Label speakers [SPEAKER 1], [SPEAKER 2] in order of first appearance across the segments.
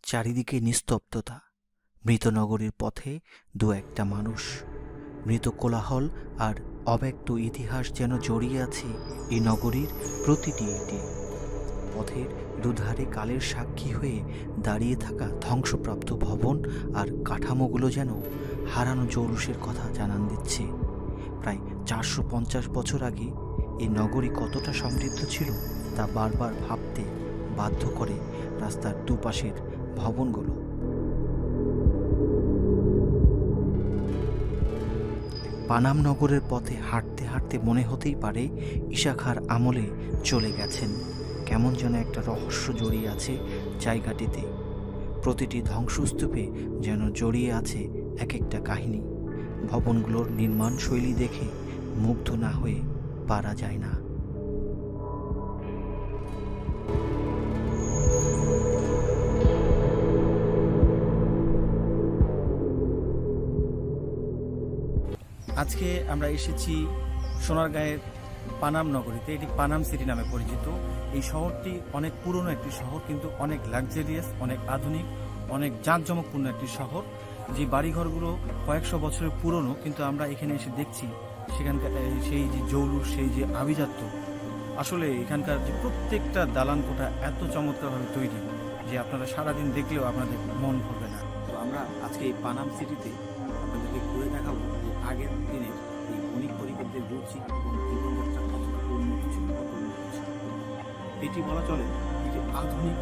[SPEAKER 1] চারিদিকে নিস্তব্ধতা। মৃত নগরীর পথে দু একটা মানুষ। মৃত কোলাহল আর অব্যক্ত ইতিহাস যেন জড়িয়ে আছে এই নগরীর প্রতিটি ইটে। পথের দুধারে কালের সাক্ষী হয়ে দাঁড়িয়ে থাকা ধ্বংসপ্রাপ্ত ভবন আর কাঠামোগুলো যেন হারানো জৌলুসের কথা জানান দিচ্ছে। প্রায় 450 বছর আগে এই নগরী কতটা সমৃদ্ধ ছিল তা বারবার ভাবতে বাধ্য করে রাস্তার দুপাশের ভবনগুলো। পানাম নগরের পথে হাঁটতে হাঁটতে মনে হতেই পারে ঈশা খাঁর আমলে চলে গেছেন। কেমন যেন একটা রহস্য জড়িয়ে আছে জায়গাটিতে। প্রতিটি ধ্বংসস্তূপে যেন জড়িয়ে আছে এক একটা কাহিনী। ভবনগুলোর নির্মাণ শৈলী দেখে মুগ্ধ না হয়ে পারা যায় না।
[SPEAKER 2] আজকে আমরা এসেছি সোনারগাঁয়ের পানাম নগরীতে। এটি পানাম সিটি নামে পরিচিত। এই শহরটি অনেক পুরনো একটি শহর, কিন্তু অনেক লাক্সারিয়াস, অনেক আধুনিক, অনেক জাঁকজমকপূর্ণ একটি শহর। যে বাড়িঘরগুলো কয়েকশো বছরের পুরনো, কিন্তু আমরা এখানে এসে দেখছি সেখানকার সেই যে জৌলুস, সেই যে আভিজাত্য, আসলে এখানকার যে প্রত্যেকটা দালান কোঠা এত চমৎকারভাবে তৈরি যে আপনারা সারাদিন দেখলেও আপনাদের মন ভরবে না। তো আমরা আজকে এই পানাম সিটিতে আপনাদেরকে ঘুরে দেখাবো যে আগের দিনের এই বণিক পরিবারদের রুচি এবং জীবনযাত্রা কতটা উন্নত ছিল, কত উন্নত ছিল। এটি বলা চলে যে আধুনিক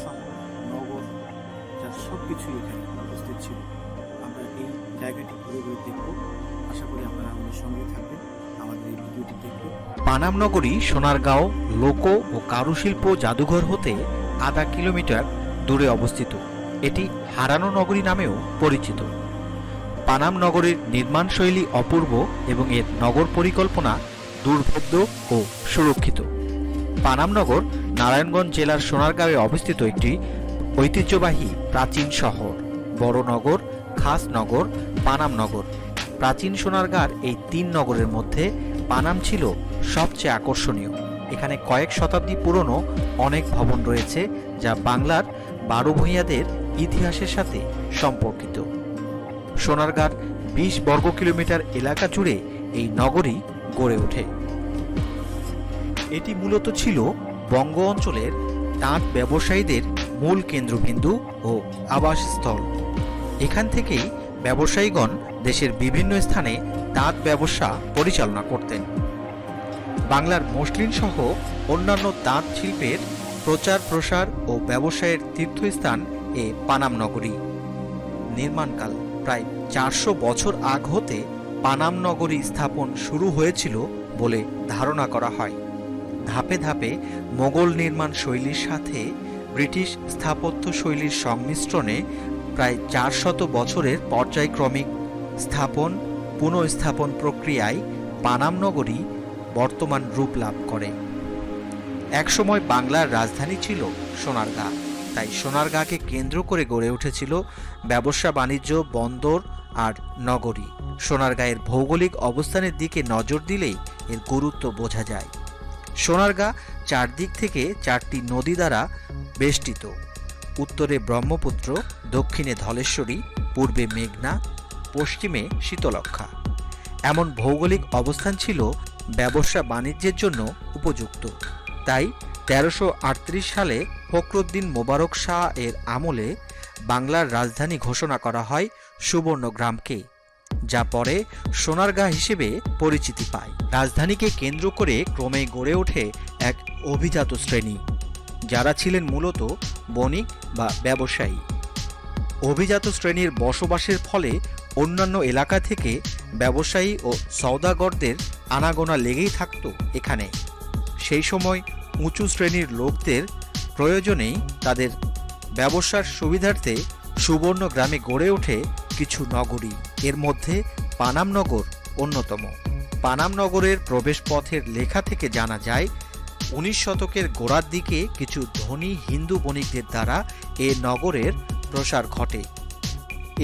[SPEAKER 2] শহর, নগর, যার সব কিছুই এখানে উপস্থিত ছিল। আমরা এই জায়গাটি ঘুরে ঘুরে দেখবো। আশা করি আপনারা আমাদের সঙ্গে থাকবেন, আমাদের এই ভিডিওটি দেখবেন।
[SPEAKER 1] পানাম নগরী সোনারগাঁও লোক ও কারুশিল্প জাদুঘর হতে আধা কিলোমিটার দূরে অবস্থিত। এটি হারানো নগরী নামেও পরিচিত। পানাম নগরীর নির্মাণশৈলী অপূর্ব এবং এর নগর পরিকল্পনা দুর্ভেদ্য ও সুরক্ষিত। পানাম নগর নারায়ণগঞ্জ জেলার সোনারগাঁওয়ে অবস্থিত একটি ঐতিহ্যবাহী প্রাচীন শহর। বড় নগর, খাস নগর, পানাম নগর। প্রাচীন সোনারগাঁর এই তিন নগরের মধ্যে পানাম ছিল সবচেয়ে আকর্ষণীয়। এখানে কয়েক শতাব্দী পুরনো অনেক ভবন রয়েছে, যা বাংলার 12 ভূঁইয়াদের ইতিহাসের সাথে সম্পর্কিত। সোনারগাঁর 20 বর্গ কিলোমিটার এলাকা জুড়ে এই নগরী গড়ে ওঠে। এটি মূলত ছিল বঙ্গ অঞ্চলের তাঁত ব্যবসায়ীদের মূল কেন্দ্রবিন্দু ও আবাসস্থল। এখান থেকেই ব্যবসায়ীগণ দেশের বিভিন্ন স্থানে তাঁত ব্যবসা পরিচালনা করতেন। বাংলার মসলিন সহ অন্যান্য তাঁত শিল্পের প্রচার প্রসার ও ব্যবসায়ের তীর্থস্থান এ পানাম নগরী। নির্মাণকাল প্রায় 400 বছর আগ হতে পানাম নগরী স্থাপন শুরু হয়েছিল বলে ধারণা করা হয়। ধাপে ধাপে মোগল নির্মাণ শৈলীর সাথে ব্রিটিশ স্থাপত্য শৈলীর সংমিশ্রণে প্রায় 400 বছরের পর্যায়ক্রমিক স্থাপন পুনঃস্থাপন প্রক্রিয়ায় পানাম নগরী বর্তমান রূপ লাভ করে। একসময় বাংলার রাজধানী ছিল সোনারগাঁ। তাই সোনারগাঁকে কেন্দ্র করে গড়ে উঠেছিল ব্যবসা বাণিজ্য, বন্দর আর নগরী। সোনারগাঁয়ের ভৌগোলিক অবস্থানের দিকে নজর দিলেই এর গুরুত্ব বোঝা যায়। সোনারগাঁ চারদিক থেকে 4টি নদী দ্বারা বেষ্টিত। উত্তরে ব্রহ্মপুত্র, দক্ষিণে ধলেশ্বরী, পূর্বে মেঘনা, পশ্চিমে শীতলক্ষ্যা। এমন ভৌগোলিক অবস্থান ছিল ব্যবসা বাণিজ্যের জন্য উপযুক্ত। তাই 1338 সালে ফখরুদ্দীন মোবারক শাহ এর আমলে বাংলার রাজধানী ঘোষণা করা হয় সুবর্ণগ্রামকে, যা পরে সোনারগাঁ হিসেবে পরিচিতি পায়। রাজধানীকে কেন্দ্র করে ক্রমে গড়ে ওঠে এক অভিজাত শ্রেণী, যারা ছিলেন মূলত বণিক বা ব্যবসায়ী। অভিজাত শ্রেণীর বসবাসের ফলে অন্যান্য এলাকা থেকে ব্যবসায়ী ও সওদাগরদের আনাগোনা লেগেই থাকত এখানে। সেই সময় উঁচু শ্রেণীর লোকদের প্রয়োজনেই তাদের ব্যবসার সুবিধার্থে সুবর্ণগ্রামে গড়ে ওঠে কিছু নগরী। এর মধ্যে পানাম নগর অন্যতম। পানাম নগরের প্রবেশপথের লেখা থেকে জানা যায় 19 শতকের গোড়ার দিকে কিছু ধনী হিন্দু বণিকদের দ্বারা এ নগরের প্রসার ঘটে।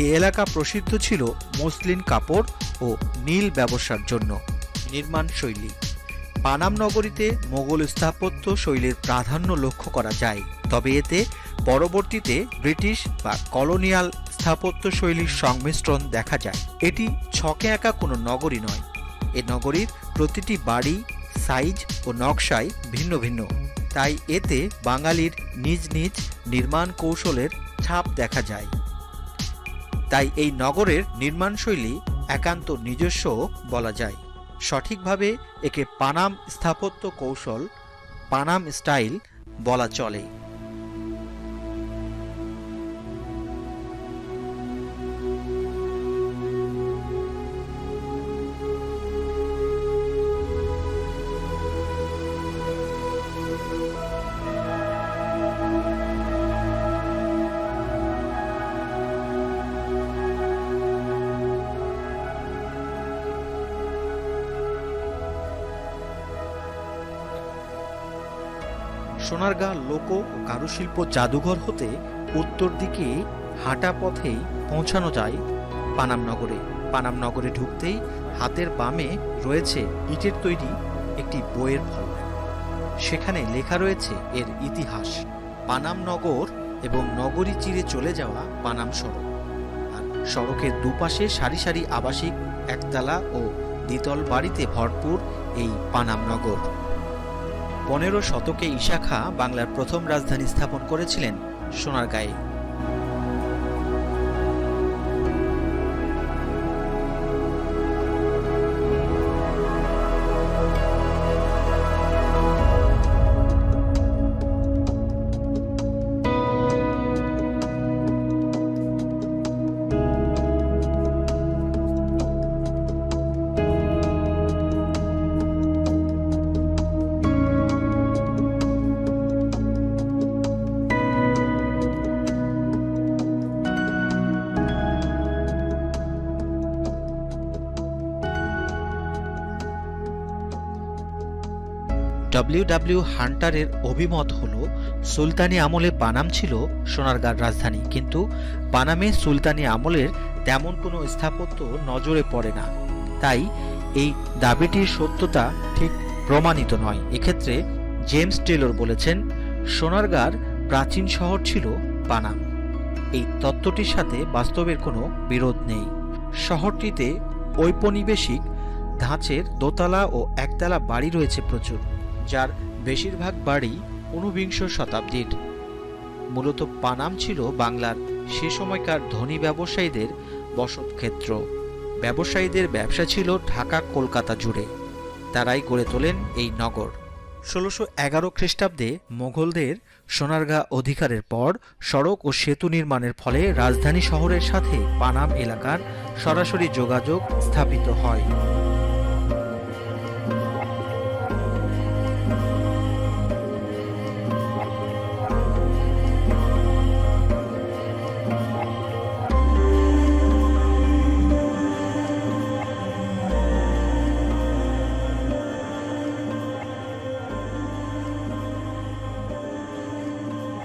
[SPEAKER 1] এ এলাকা প্রসিদ্ধ ছিল মসলিন কাপড় ও নীল ব্যবসার জন্য। নির্মাণ শৈলী পানাম নগরীতে মোগল স্থাপত্য শৈলীর প্রাধান্য লক্ষ্য করা যায়, তবে এতে পরবর্তীতে ব্রিটিশ বা কলোনিয়াল স্থাপত্যশৈলীর সংমিশ্রণ দেখা যায়। এটি ছকে আঁকা কোনো নগরী নয়। এ নগরীর প্রতিটি বাড়ি, সাইজ ও নকশায় ভিন্ন ভিন্ন, তাই এতে বাঙালির নিজ নিজ নির্মাণ কৌশলের ছাপ দেখা যায়। তাই এই নগরের নির্মাণশৈলী একান্ত নিজস্ব বলা যায়। সঠিকভাবে একে পানাম স্থাপত্য কৌশল, পানাম স্টাইল বলা চলে। সোনারগাঁ লোক ও কারুশিল্প জাদুঘর হতে উত্তর দিকে হাঁটা পথেই পৌঁছানো যায় পানাম নগরে। পানাম নগরে ঢুকতেই হাতের বামে রয়েছে ইটের তৈরি একটি বইয়ের ফলক। সেখানে লেখা রয়েছে এর ইতিহাস, পানাম নগর এবং নগরী চিরে চলে যাওয়া পানাম সড়ক। আর সড়কের দুপাশে সারি সারি আবাসিক একতলা ও দ্বিতল বাড়িতে ভরপুর এই পানাম নগর। 15 শতকে ঈশা খাঁ বাংলার প্রথম রাজধানী স্থাপন করেছিলেন সোনারগাঁয়ে। ডব্লিউ হান্টারের অভিমত হল, সুলতানি আমলে পানাম ছিল সোনারগাঁর রাজধানী, কিন্তু পানামে সুলতানি আমলের তেমন কোনো স্থাপত্য নজরে পড়ে না। তাই এই দাবিটির সত্যতা ঠিক প্রমাণিত নয়। এক্ষেত্রে জেমস টেলর বলেছেন, সোনারগাঁর প্রাচীন শহর ছিল পানাম। এই তত্ত্বটির সাথে বাস্তবের কোনো বিরোধ নেই। শহরটিতে ঔপনিবেশিক ধাঁচের দোতলা ও একতলা বাড়ি রয়েছে প্রচুর, যার বেশিরভাগ বাড়ি 19 শতাব্দীর। মূলত পানাম ছিল বাংলার সে সময়কার ধনী ব্যবসায়ীদের বসতক্ষেত্র। ব্যবসায়ীদের ব্যবসা ছিল ঢাকা কলকাতা জুড়ে, তারাই গড়ে তোলেন এই নগর। 1611 খ্রিস্টাব্দে মোগলদের সোনারগাঁ অধিকারের পর সড়ক ও সেতু নির্মাণের ফলে রাজধানী শহরের সাথে পানাম এলাকার সরাসরি যোগাযোগ স্থাপিত হয়।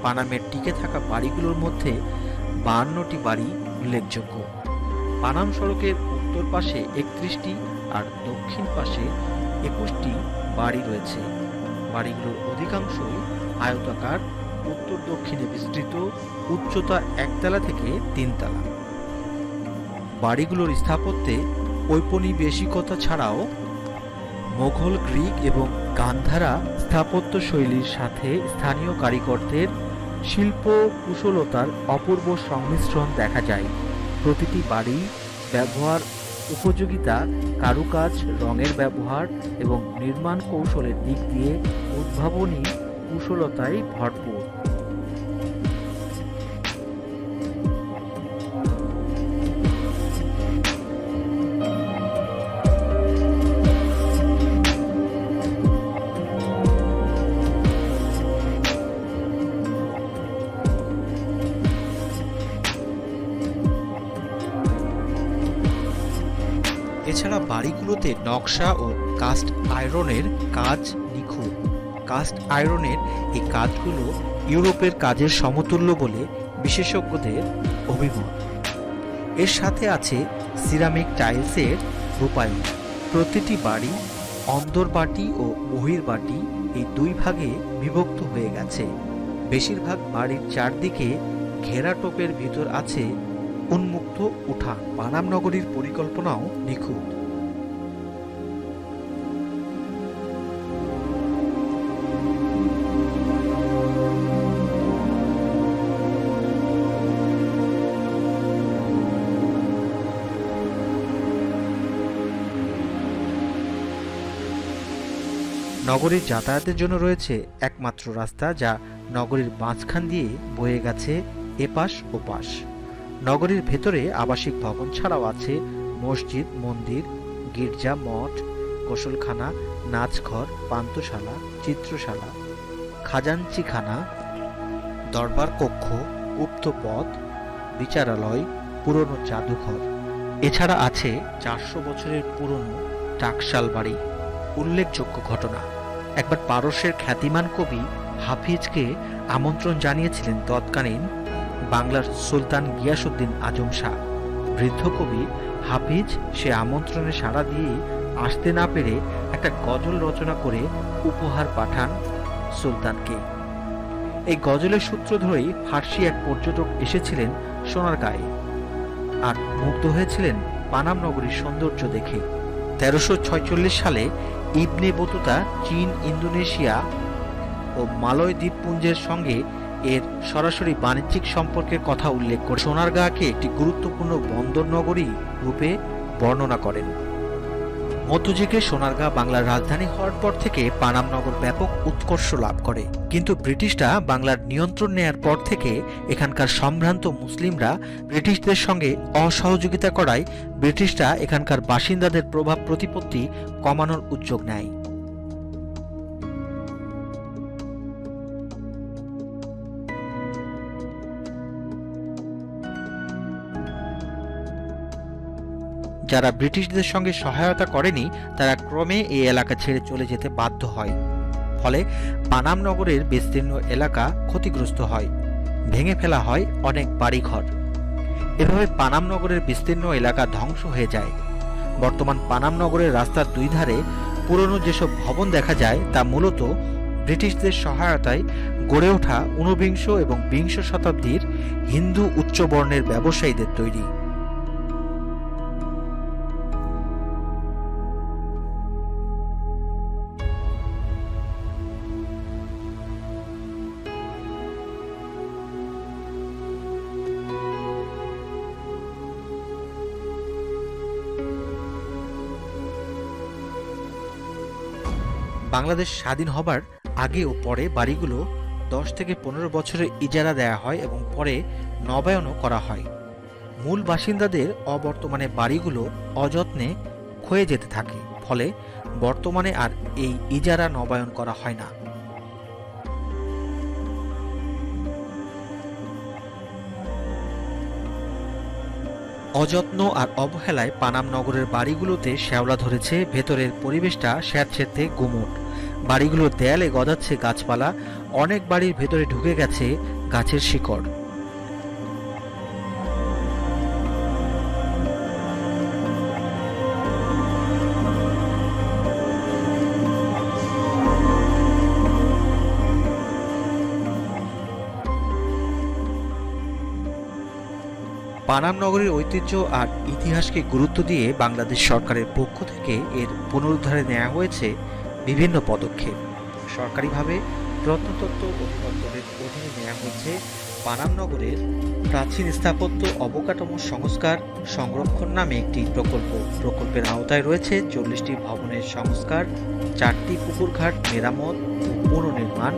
[SPEAKER 1] পানামের টিকে থাকা বাড়িগুলোর মধ্যে 52টি বাড়ি উল্লেখযোগ্য। পানাম সড়কের উত্তর পাশে 31টি আর দক্ষিণ পাশে 21টি বাড়ি রয়েছে। বাড়িগুলোর অধিকাংশই আয়তাকার, উত্তর দক্ষিণে বিস্তৃত, উচ্চতা 1 তলা থেকে 3 তলা। বাড়িগুলোর স্থাপত্যে ঔপনিবেশিকতা ছাড়াও মোগল, গ্রিক এবং গান্ধারা স্থাপত্য শৈলীর সাথে স্থানীয় কারিগরদের শিল্প কুশলতার অপূর্ব সংমিশ্রণ দেখা যায়। প্রতিটি বাড়ি ব্যবহার উপযোগিতা, কারুকাজ, রঙের ব্যবহার এবং নির্মাণ কৌশলের দিক দিয়ে উদ্ভাবনী কুশলতায় ভরপুর। এছাড়া বাড়িগুলোতে নকশা ও কাস্ট আয়রনের কাজ নিখুঁত। কাস্ট আয়রনের এই কাজগুলো ইউরোপের কাজের সমতুল্য বলে বিশেষজ্ঞদের অভিমত। এর সাথে আছে সিরামিক টাইলসের রূপায়ণ। প্রতিটি বাড়ি অন্দরবাটি ও বহির্বাটি এই দুই ভাগে বিভক্ত হয়ে গেছে। বেশিরভাগ বাড়ির চারদিকে ঘেরা টোপের ভিতর আছে উন্মুক্ত উঠান। পানাম নগরীর পরিকল্পনাও নিখুঁত। নগরীর যাতায়াতের জন্য রয়েছে একমাত্র রাস্তা, যা নগরীর মাঝখান দিয়ে বয়ে গেছে এপাশ ওপাশ। নগরীর ভেতরে আবাসিক ভবন ছাড়াও আছে মসজিদ, মন্দির, গির্জা, মঠ, গোসলখানা, নাচঘর, পান্থশালা, চিত্রশালা, খাজাঞ্চিখানা, দরবার কক্ষ, গুপ্তপথ, বিচারালয়, পুরনো জাদুঘর। এছাড়া আছে 400 বছরের পুরনো টাকশাল বাড়ি। উল্লেখযোগ্য ঘটনা, একবার পারস্যের খ্যাতিমান কবি হাফিজকে আমন্ত্রণ জানিয়েছিলেন তৎকালীন বাংলার সুলতান গিয়াসউদ্দিন আজম শাহ। বৃদ্ধ কবি হাফিজ সে আমন্ত্রণে সাড়া দিয়ে আসতে না পেরে একটা গজল রচনা করে উপহার পাঠান সুলতানকে। এই গজলের সূত্র ধরেই ফার্সি এক পর্যটক এসেছিলেন সোনারগাঁয়ে আর মুগ্ধ হয়েছিলেন পানাম নগরীর সৌন্দর্য দেখে। 1346 সালে ইবনে বতুতা চীন, ইন্দোনেশিয়া ও মালয় দ্বীপপুঞ্জের সঙ্গে এর সরাসরি বাণিজ্যিক সম্পর্কের কথা উল্লেখ করে সোনারগাঁকে একটি গুরুত্বপূর্ণ বন্দর নগরী রূপে বর্ণনা করেন। মধ্যযুগে সোনারগাঁ বাংলার রাজধানী হওয়ার পর থেকে পানাম নগর ব্যাপক উৎকর্ষ লাভ করে, কিন্তু ব্রিটিশরা বাংলার নিয়ন্ত্রণ নেয়ার পর থেকে এখানকার সম্ভ্রান্ত মুসলিমরা ব্রিটিশদের সঙ্গে অসহযোগিতা করায় ব্রিটিশরা এখানকার বাসিন্দাদের প্রভাব প্রতিপত্তি কমানোর উদ্যোগ নেয়। যারা ব্রিটিশদের সঙ্গে সহায়তা করেনি তারা ক্রমে এই এলাকা ছেড়ে চলে যেতে বাধ্য হয়। ফলে পানাম নগরের বিস্তীর্ণ এলাকা ক্ষতিগ্রস্ত হয়, ভেঙে ফেলা হয় অনেক বাড়িঘর। এভাবে পানাম নগরের বিস্তীর্ণ এলাকা ধ্বংস হয়ে যায়। বর্তমান পানাম নগরের রাস্তার দুই ধারে পুরনো যেসব ভবন দেখা যায় তা মূলত ব্রিটিশদের সহায়তায় গড়ে ওঠা 19 এবং 20 শতাব্দীর হিন্দু উচ্চবর্ণের ব্যবসায়ীদের তৈরি। বাংলাদেশ স্বাধীন হবার আগে ও পরে বাড়িগুলো 10 থেকে 15 বছরের ইজারা দেয়া হয় এবং পরে নবায়নও করা হয়। মূল বাসিন্দাদের অবর্তমানে বাড়িগুলো অযত্নে ক্ষয়ে যেতে থাকে, ফলে বর্তমানে আর এই ইজারা নবায়ন করা হয় না। অযত্ন আর অবহেলায় পানাম নগরের বাড়িগুলোতে শ্যাওলা ধরেছে, ভেতরের পরিবেশটা স্যাঁতসেঁতে গুমোট। বাড়িগুলোর দেয়ালে গজাচ্ছে গাছপালা, অনেক বাড়ির ভেতরে ঢুকে গেছে গাছের শিকড়। পানাম নগরীর ঐতিহ্য আর ইতিহাসকে গুরুত্ব দিয়ে বাংলাদেশ সরকারের পক্ষ থেকে এর পুনরুদ্ধারে নেওয়া হয়েছে বিভিন্ন পদক্ষেপ। সরকারিভাবে প্রত্নতত্ত্ব অধিদপ্তরের অধীনে নেওয়া হয়েছে পানাম নগরের প্রাচীন স্থাপত্য অবকাঠামো সংস্কার সংরক্ষণ নামে একটি প্রকল্প। প্রকল্পের আওতায় রয়েছে 40টি ভবনের সংস্কার, 4টি পুকুরঘাট মেরামত ও পুনর্নির্মাণ,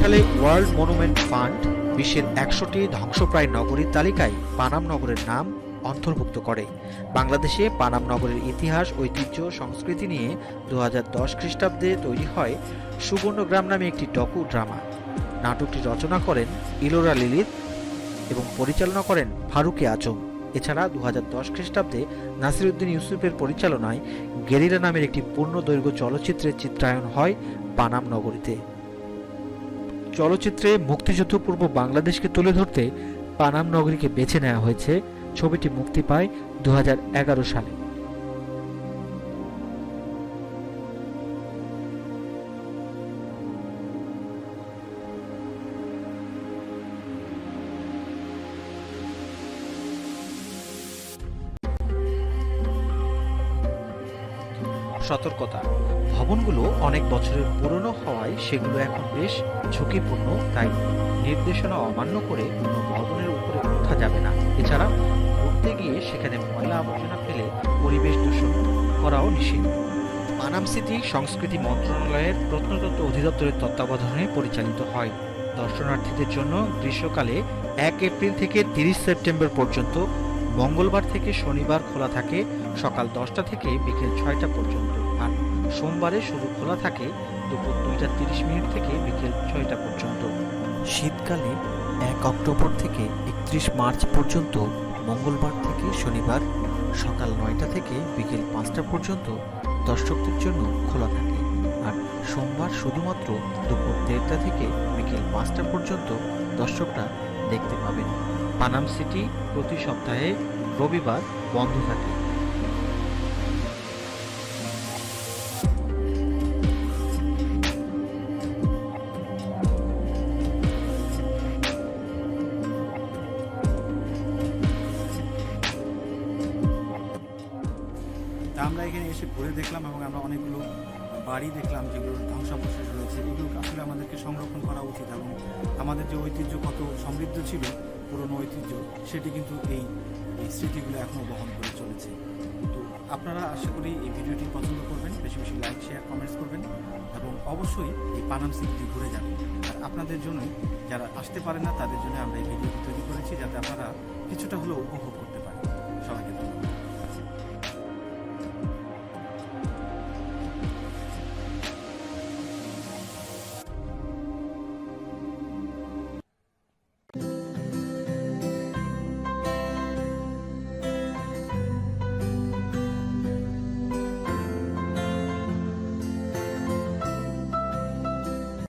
[SPEAKER 1] সালে ওয়ার্ল্ড মনুমেন্ট ফান্ড বিশ্বের 100টি ধ্বংসপ্রায় নগরীর তালিকায় পানাম নগরের নাম অন্তর্ভুক্ত করে। বাংলাদেশে পানাম নগরের ইতিহাস, ঐতিহ্য, সংস্কৃতি নিয়ে 2010 খ্রিস্টাব্দে তৈরি হয় সুবর্ণগ্রাম নামে একটি ডকু ড্রামা। নাটকটি রচনা করেন ইলোরা লিলিত এবং পরিচালনা করেন ফারুকে আজম। এছাড়া 2010 খ্রিস্টাব্দে নাসিরউদ্দিন ইউসুফের পরিচালনায় গেরিলা নামের একটি পূর্ণদৈর্ঘ্য চলচ্চিত্রের চিত্রায়ন হয় পানাম নগরীতে। চলচ্চিত্রে মুক্তিযুদ্ধ পূর্ব বাংলাদেশকে তুলে ধরতে পানাম নগরীকে বেছে নেওয়া হয়েছে। ছবিটি মুক্তি পায় 2011 সালে। সতর্কতা: ভবনগুলো অনেক বছরের পুরনো হওয়ায় সেগুলো এখন বেশ ঝুঁকিপূর্ণ, তাই নির্দেশনা অমান্য করে কোনো ভবনের উপরে ওঠা যাবে না। এছাড়া উঠতে গিয়ে সেখানে ময়লা আবর্জনা ফেলে পরিবেশ দূষণ করাও নিষিদ্ধ। পানাম সিটি সংস্কৃতি মন্ত্রণালয়ের প্রত্নতত্ত্ব অধিদপ্তরের তত্ত্বাবধানে পরিচালিত হয়। দর্শনার্থীদের জন্য গ্রীষ্মকালে 1 এপ্রিল থেকে 30 সেপ্টেম্বর পর্যন্ত, মঙ্গলবার থেকে শনিবার খোলা থাকে সকাল 10টা থেকে বিকেল 6টা পর্যন্ত, আর সোমবারে শুধু খোলা থাকে দুপুর 2:30 থেকে বিকেল 6টা পর্যন্ত। শীতকালে 1 অক্টোবর থেকে 31 মার্চ পর্যন্ত, মঙ্গলবার থেকে শনিবার সকাল 9টা থেকে বিকেল 5টা পর্যন্ত দর্শকদের জন্য খোলা থাকে, আর সোমবার শুধুমাত্র দুপুর 1:30টা থেকে বিকেল 5টা পর্যন্ত দর্শকরা দেখতে পাবেন। পানাম সিটি প্রতি সপ্তাহে রবিবার বন্ধ থাকে।
[SPEAKER 2] তা আমরা এখানে এসে ঘুরে দেখলাম এবং আমরা অনেকগুলো বাড়ি দেখলাম যেগুলোর ধ্বংসাবশেষ রয়েছে। এগুলো আসলে আমাদেরকে সংরক্ষণ করা উচিত এবং আমাদের যে ঐতিহ্য কত সমৃদ্ধ ছিল, পুরনো ঐতিহ্য, সেটি কিন্তু এই স্মৃতিগুলো এখনও বহন করে চলেছে। তো আপনারা আশা করি এই ভিডিওটি পছন্দ করবেন, বেশি বেশি লাইক, শেয়ার, কমেন্টস করবেন এবং অবশ্যই এই পানাম সিটি ঘুরে যাবেন। আর আপনাদের জন্যই, যারা আসতে পারে না তাদের জন্য আমরা এই ভিডিওটি তৈরি করেছি, যাতে আপনারা কিছুটা হলেও উপভোগ